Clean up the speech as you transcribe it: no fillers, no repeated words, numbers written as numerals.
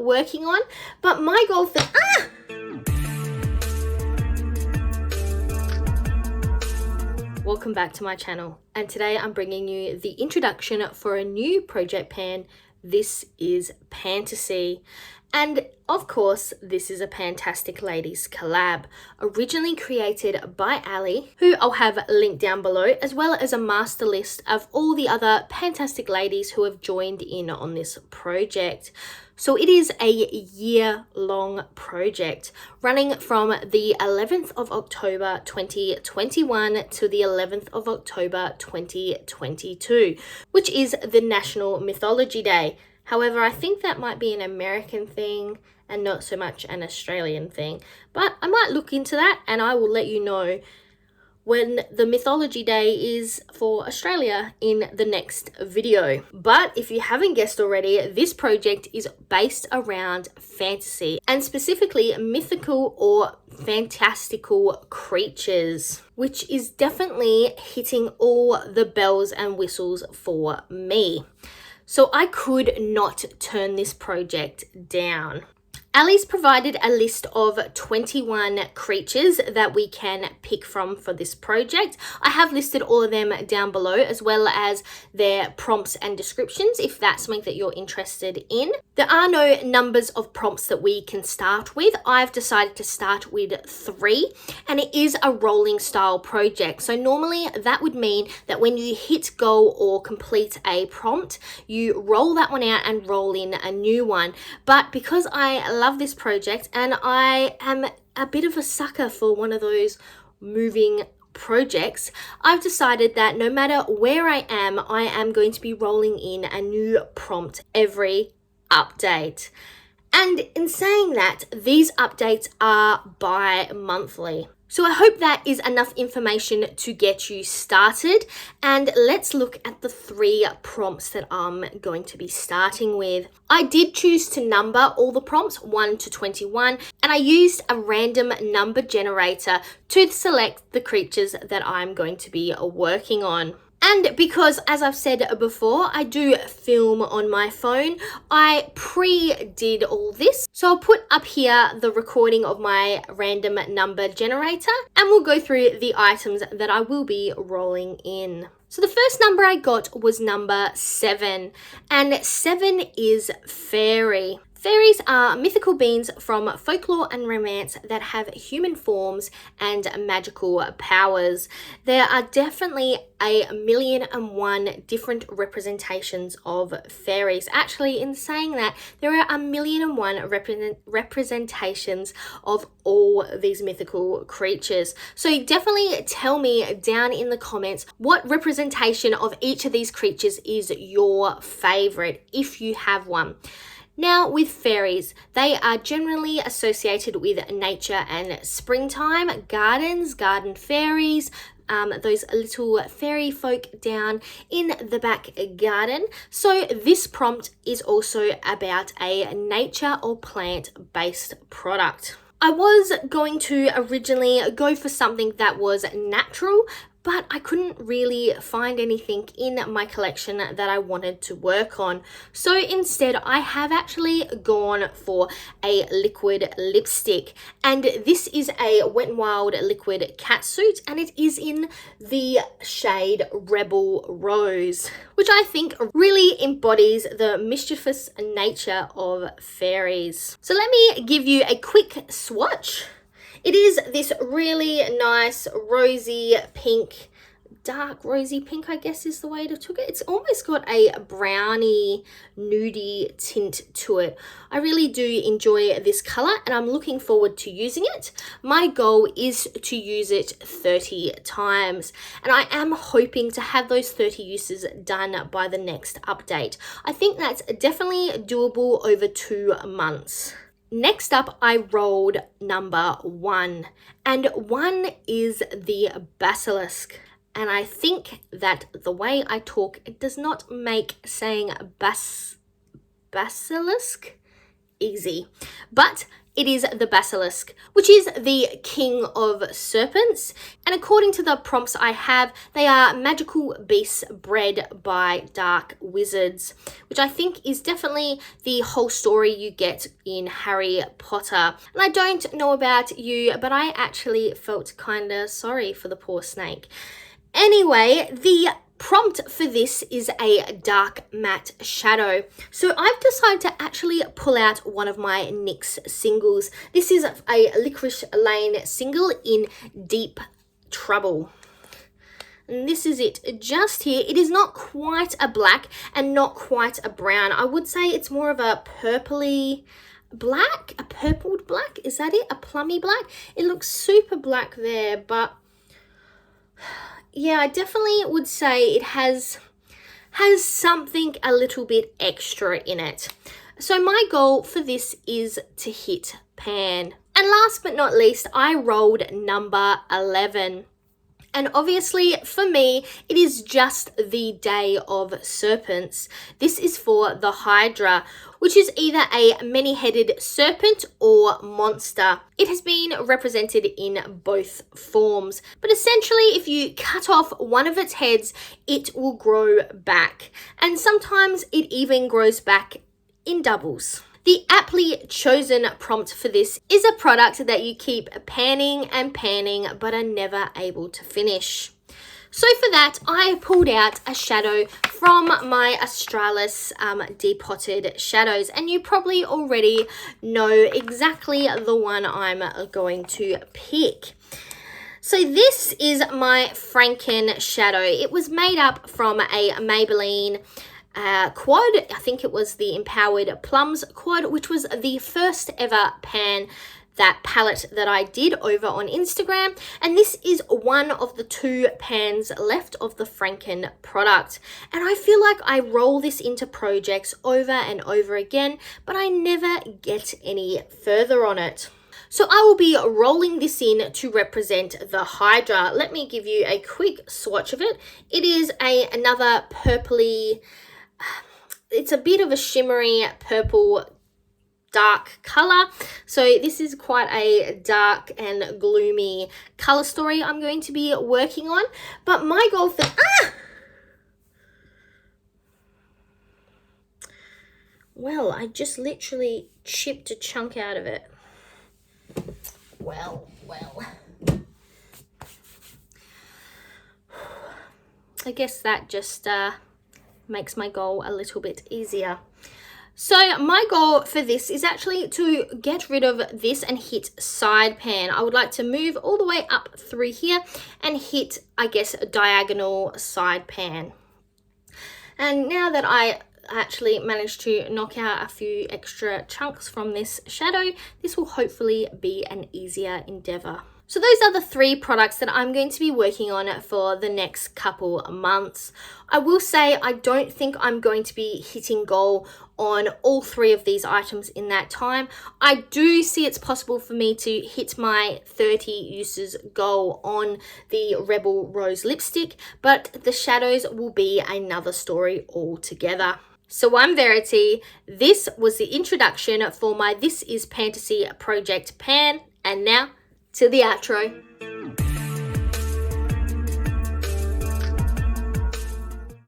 working on. But my goal for Welcome back to my channel, and today I'm bringing you the introduction for a new project pan. This is Pantasy, and of course this is a Fantastic Ladies collab, originally created by Ali, who I'll have linked down below, as well as a master list of all the other Fantastic Ladies who have joined in on this project. So it is a year-long project running from the 11th of October 2021 to the 11th of October 2022, which is the National Mythology Day. However, I think that might be an American thing and not so much an Australian thing. But I might look into that and I will let you know when the Mythology Day is for Australia in the next video. But if you haven't guessed already, this project is based around fantasy, and specifically mythical or fantastical creatures, which is definitely hitting all the bells and whistles for me. So I could not turn this project down. Ali's provided a list of 21 creatures that we can pick from for this project. I have listed all of them down below, as well as their prompts and descriptions if that's something that you're interested in. There are no numbers of prompts that we can start with. I've decided to start with 3, and it is a rolling style project. So normally that would mean that when you hit go or complete a prompt, you roll that one out and roll in a new one. But because I love this project and I am a bit of a sucker for one of those moving projects, I've decided that no matter where I am going to be rolling in a new prompt every update. And in saying that, these updates are bi-monthly. So I hope that is enough information to get you started, and let's look at the 3 prompts that I'm going to be starting with. I did choose to number all the prompts 1 to 21, and I used a random number generator to select the creatures that I'm going to be working on. And because, as I've said before, I do film on my phone, I pre-did all this. So I'll put up here the recording of my random number generator, and we'll go through the items that I will be rolling in. So the first number I got was number 7, and 7 is fairy. Fairies are mythical beings from folklore and romance that have human forms and magical powers. There are definitely 1,000,001 different representations of fairies. Actually, in saying that, there are 1,000,001 representations of all these mythical creatures. So definitely tell me down in the comments what representation of each of these creatures is your favorite, if you have one. Now, with fairies, they are generally associated with nature and springtime, gardens, garden fairies, those little fairy folk down in the back garden. So this prompt is also about a nature or plant-based product. I was going to originally go for something that was natural, but I couldn't really find anything in my collection that I wanted to work on. So instead, I have actually gone for a liquid lipstick. And this is a Wet n Wild liquid catsuit, and it is in the shade Rebel Rose, which I think really embodies the mischievous nature of fairies. So let me give you a quick swatch. It is this really nice rosy pink, dark rosy pink, I guess is the way to took it. It's almost got a browny, nudie tint to it. I really do enjoy this color, and I'm looking forward to using it. My goal is to use it 30 times, and I am hoping to have those 30 uses done by the next update. I think that's definitely doable over 2 months. Next up, I rolled number 1, and 1 is the basilisk. And I think that the way I talk, it does not make saying basilisk easy. But it is the basilisk, which is the king of serpents. And according to the prompts I have, they are magical beasts bred by dark wizards, which I think is definitely the whole story you get in Harry Potter. And I don't know about you, but I actually felt kind of sorry for the poor snake. Anyway, the prompt for this is a dark matte shadow. So I've decided to actually pull out one of my NYX singles. This is a Licorice Lane single in Deep Trouble. And this is it just here. It is not quite a black and not quite a brown. I would say it's more of a purpley black, a purpled black. Is that it? A plummy black? It looks super black there, but yeah, I definitely would say it has something a little bit extra in it. So my goal for this is to hit pan. And last but not least, I rolled number 11. And obviously for me, it is just the Day of Serpents. This is for the Hydra, which is either a many-headed serpent or monster. It has been represented in both forms, but essentially if you cut off one of its heads, it will grow back. And sometimes it even grows back in doubles. The aptly chosen prompt for this is a product that you keep panning and panning but are never able to finish. So for that, I pulled out a shadow from my Australis Depotted Shadows, and you probably already know exactly the one I'm going to pick. So this is my Franken shadow. It was made up from a Maybelline quad. I think it was the Empowered Plums quad, which was the first ever pan, that palette that I did over on Instagram. And this is one of the 2 pans left of the Franken product. And I feel like I roll this into projects over and over again, but I never get any further on it. So I will be rolling this in to represent the Hydra. Let me give you a quick swatch of it. It is another purpley, it's a bit of a shimmery purple dark color. So this is quite a dark and gloomy color story I'm going to be working on. But my goal for well, I just literally chipped a chunk out of it. Well. I guess that just makes my goal a little bit easier. So my goal for this is actually to get rid of this and hit side pan. I would like to move all the way up through here and hit, I guess, a diagonal side pan. And now that I actually managed to knock out a few extra chunks from this shadow, this will hopefully be an easier endeavor. So those are the 3 products that I'm going to be working on for the next couple months. I will say I don't think I'm going to be hitting goal on all 3 of these items in that time. I do see it's possible for me to hit my 30 uses goal on the Rebel Rose lipstick, but the shadows will be another story altogether. So I'm Verity. This was the introduction for my This Is Fantasy project pan, and now to the outro.